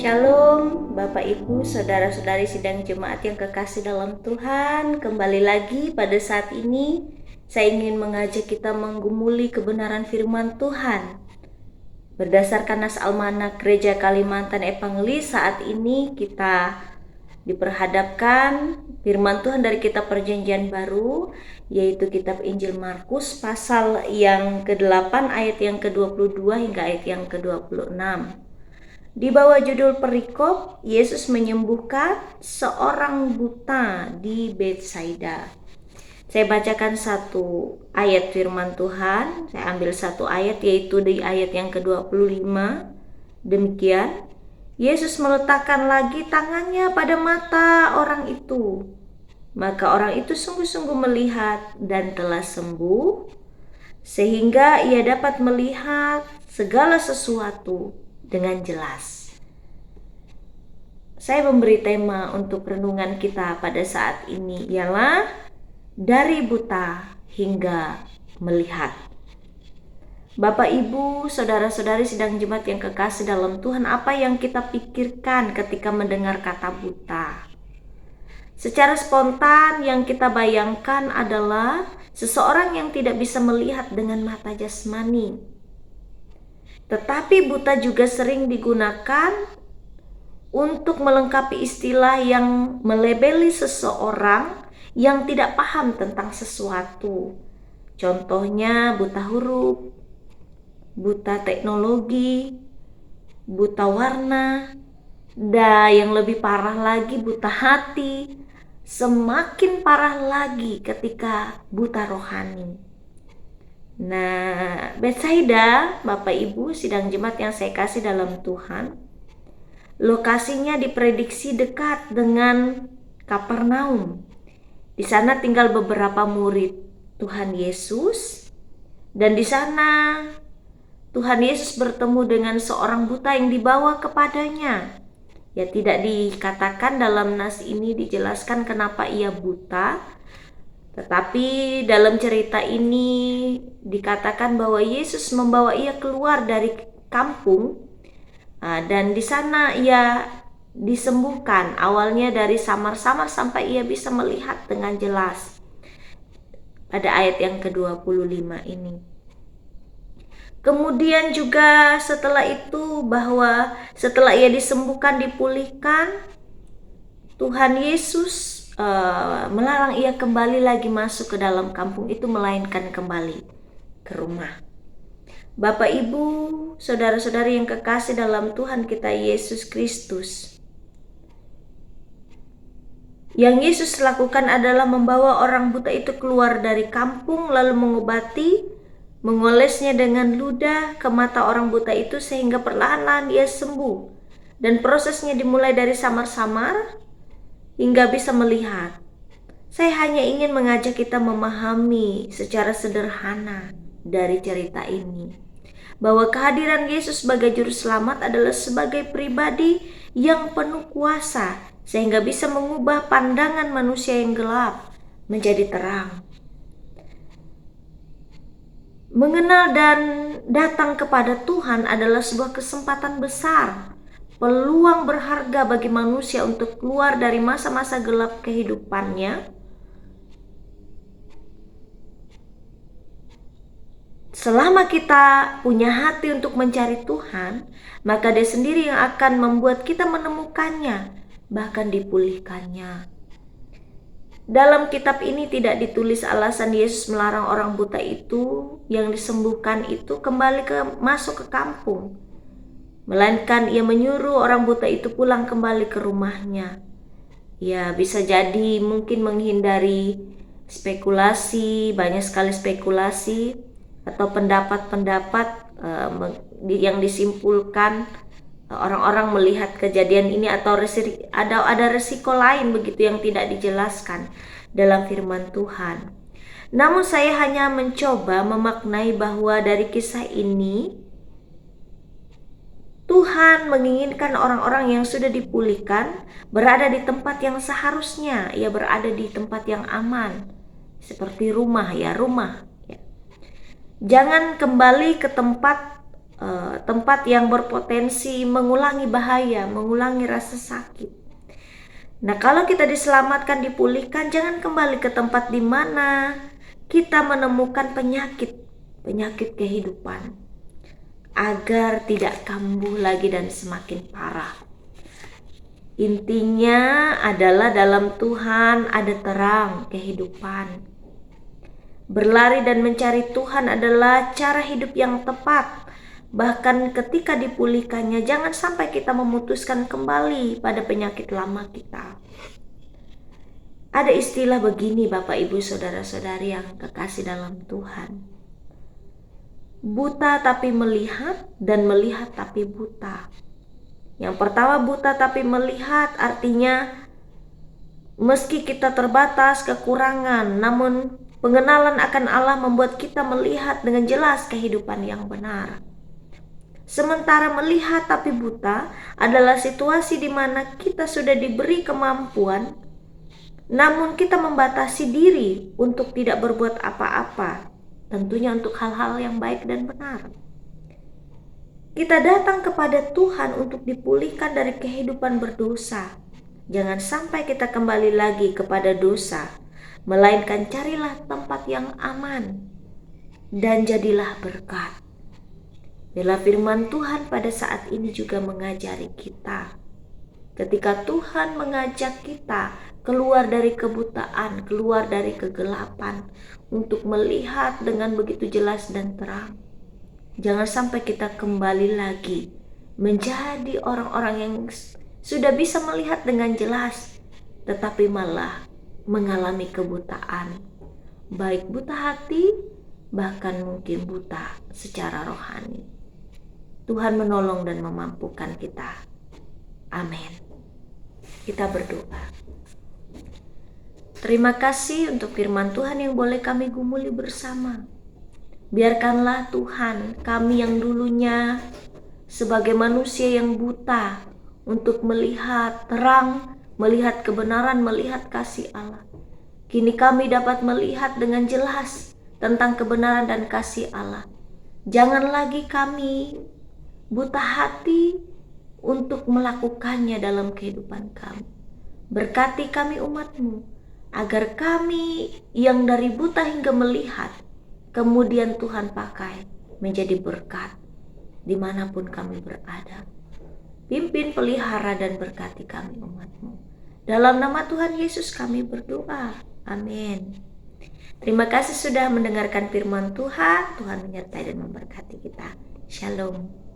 Shalom Bapak Ibu, Saudara-saudari sidang jemaat yang kekasih dalam Tuhan. Kembali lagi pada saat ini saya ingin mengajak kita menggumuli kebenaran firman Tuhan. Berdasarkan Nas Almanak Gereja Kalimantan Evangelis, saat ini kita diperhadapkan firman Tuhan dari kitab Perjanjian Baru, yaitu kitab Injil Markus pasal yang ke-8 ayat yang ke-22 hingga ayat yang ke-26. Di bawah judul perikop, Yesus menyembuhkan seorang buta di Betsaida. Saya bacakan satu ayat firman Tuhan. Saya ambil satu ayat, yaitu di ayat yang ke-25. Demikian, Yesus meletakkan lagi tangannya pada mata orang itu. Maka orang itu sungguh-sungguh melihat dan telah sembuh, sehingga ia dapat melihat segala sesuatu dengan jelas. Saya memberi tema untuk renungan kita pada saat ini ialah dari buta hingga melihat. Bapak, Ibu, Saudara-saudari sidang jemaat yang kekasih dalam Tuhan, apa yang kita pikirkan ketika mendengar kata buta? Secara spontan yang kita bayangkan adalah seseorang yang tidak bisa melihat dengan mata jasmani. Tetapi buta juga sering digunakan untuk melengkapi istilah yang melabeli seseorang yang tidak paham tentang sesuatu. Contohnya buta huruf, buta teknologi, buta warna, dan yang lebih parah lagi buta hati. Semakin parah lagi ketika buta rohani. Nah, Betsaida, Bapak Ibu sidang jemaat yang saya kasih dalam Tuhan, lokasinya diprediksi dekat dengan Kapernaum. Di sana tinggal beberapa murid Tuhan Yesus, dan di sana Tuhan Yesus bertemu dengan seorang buta yang dibawa kepadanya. Ya, tidak dikatakan dalam nas ini dijelaskan kenapa ia buta. Tetapi dalam cerita ini dikatakan bahwa Yesus membawa ia keluar dari kampung dan di sana ia disembuhkan. Awalnya dari samar-samar sampai ia bisa melihat dengan jelas. Pada ayat yang ke-25 ini. Kemudian juga setelah itu bahwa setelah ia disembuhkan, dipulihkan, Tuhan Yesus melarang ia kembali lagi masuk ke dalam kampung itu, melainkan kembali ke rumah. Bapak, Ibu, Saudara-saudari yang kekasih dalam Tuhan kita Yesus Kristus, yang Yesus lakukan adalah membawa orang buta itu keluar dari kampung, lalu mengobati, mengolesnya dengan ludah ke mata orang buta itu sehingga perlahan-lahan ia sembuh. Dan prosesnya dimulai dari samar-samar hingga bisa melihat. Saya hanya ingin mengajak kita memahami secara sederhana dari cerita ini, bahwa kehadiran Yesus sebagai juru selamat adalah sebagai pribadi yang penuh kuasa, sehingga bisa mengubah pandangan manusia yang gelap menjadi terang. Mengenal dan datang kepada Tuhan adalah sebuah kesempatan besar, peluang berharga bagi manusia untuk keluar dari masa-masa gelap kehidupannya. Selama kita punya hati untuk mencari Tuhan, maka Dia sendiri yang akan membuat kita menemukannya, bahkan dipulihkannya. Dalam kitab ini tidak ditulis alasan Yesus melarang orang buta itu yang disembuhkan itu kembali masuk ke kampung, melainkan ia menyuruh orang buta itu pulang kembali ke rumahnya. Ya, bisa jadi mungkin menghindari spekulasi, banyak sekali spekulasi atau pendapat-pendapat yang disimpulkan orang-orang melihat kejadian ini, atau ada resiko lain begitu yang tidak dijelaskan dalam firman Tuhan. Namun saya hanya mencoba memaknai bahwa dari kisah ini Tuhan menginginkan orang-orang yang sudah dipulihkan berada di tempat yang seharusnya. Ia berada di tempat yang aman, seperti rumah. Jangan kembali ke tempat tempat yang berpotensi mengulangi bahaya, mengulangi rasa sakit. Nah, kalau kita diselamatkan, dipulihkan, jangan kembali ke tempat di mana kita menemukan penyakit kehidupan, agar tidak kambuh lagi dan semakin parah. Intinya adalah dalam Tuhan ada terang kehidupan. Berlari dan mencari Tuhan adalah cara hidup yang tepat. Bahkan ketika dipulihkannya, jangan sampai kita memutuskan kembali pada penyakit lama kita. Ada istilah begini, Bapak, Ibu, saudara-saudari yang kekasih dalam Tuhan. Buta tapi melihat, dan melihat tapi buta. Yang pertama, buta tapi melihat, artinya meski kita terbatas, kekurangan, namun pengenalan akan Allah membuat kita melihat dengan jelas kehidupan yang benar. Sementara melihat tapi buta adalah situasi di mana kita sudah diberi kemampuan, namun kita membatasi diri untuk tidak berbuat apa-apa, tentunya untuk hal-hal yang baik dan benar. Kita datang kepada Tuhan untuk dipulihkan dari kehidupan berdosa. Jangan sampai kita kembali lagi kepada dosa, melainkan carilah tempat yang aman dan jadilah berkat. Bila firman Tuhan pada saat ini juga mengajari kita, ketika Tuhan mengajak kita keluar dari kebutaan, keluar dari kegelapan, untuk melihat dengan begitu jelas dan terang. Jangan sampai kita kembali lagi menjadi orang-orang yang sudah bisa melihat dengan jelas, tetapi malah mengalami kebutaan, baik buta hati, bahkan mungkin buta secara rohani. Tuhan menolong dan memampukan kita. Amin. Kita berdoa. Terima kasih untuk firman Tuhan yang boleh kami gumuli bersama. Biarkanlah Tuhan kami yang dulunya sebagai manusia yang buta untuk melihat terang, melihat kebenaran, melihat kasih Allah. Kini kami dapat melihat dengan jelas tentang kebenaran dan kasih Allah. Jangan lagi kami buta hati untuk melakukannya dalam kehidupan kami. Berkati kami umat-Mu, agar kami yang dari buta hingga melihat, kemudian Tuhan pakai menjadi berkat dimanapun kami berada. Pimpin, pelihara, dan berkati kami umat-Mu. Dalam nama Tuhan Yesus kami berdoa. Amin. Terima kasih sudah mendengarkan firman Tuhan. Tuhan menyertai dan memberkati kita. Shalom.